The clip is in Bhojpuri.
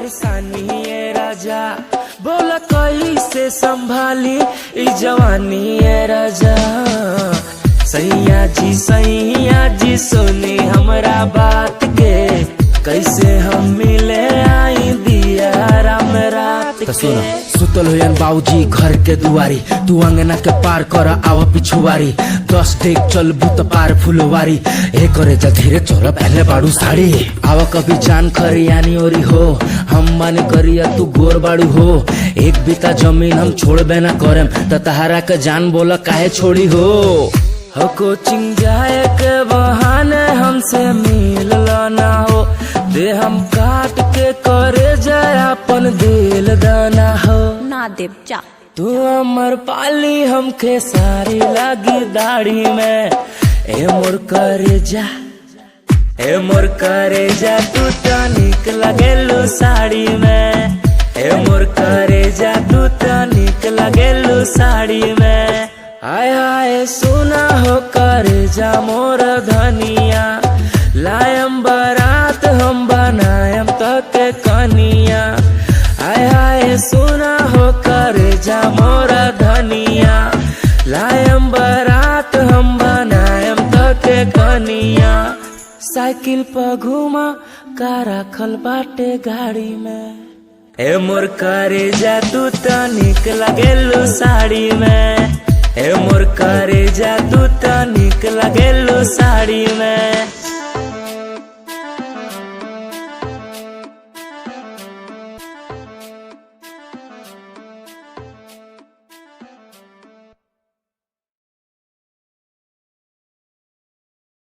परेशानी है राजा, बोला कैसे संभाली ई जवानी है राजा। सैया जी सुनी हमरा बात के, कैसे हम मिले आई दिया राम रात के। सुतल होयन बाबूजी घर के दुआरी, तू अंगना के पार कर आवा पिछुआरी। 10 डेग चल बुत पार फुलवारी, ए करे जा धीरे चल पहले बाड़ू साड़ी। आवा कभी जान खरियानी ओरी हो, हम मन करिया तू गोर बाड़ू हो। एक बीता जमीन हम छोड़बे ना करेम, त तहारा के जान बोला काहे छोड़ी हो। कोचिंग जाए के बहाने हमसे मिल ना हो, दे हम काट के करे जाए अपन दिल दाना हो। ना देव जा तू अमर पाली हमके सारी लगी दाढ़ी में, ए मोर करे जा, ए मोर करे जा, तू तो निक लगेलू साड़ी में। ए मोर करे जा, तू तो निक लगेलू साड़ी में। आय आय सुना हो करे जा मोर धनिया, लायम बारात हम बनायम तके कनिया। आय आय सुना हो करे जा मोर धनिया, लायम बारात हम बनायम तके कनिया। साइकिल पर घुमा का रखल बाटे गाड़ी में, ए मोर करे जा, तू तो निक लगेलू साड़ी में। ए मोर करे जा, तू तो निक लगेलू साड़ी में।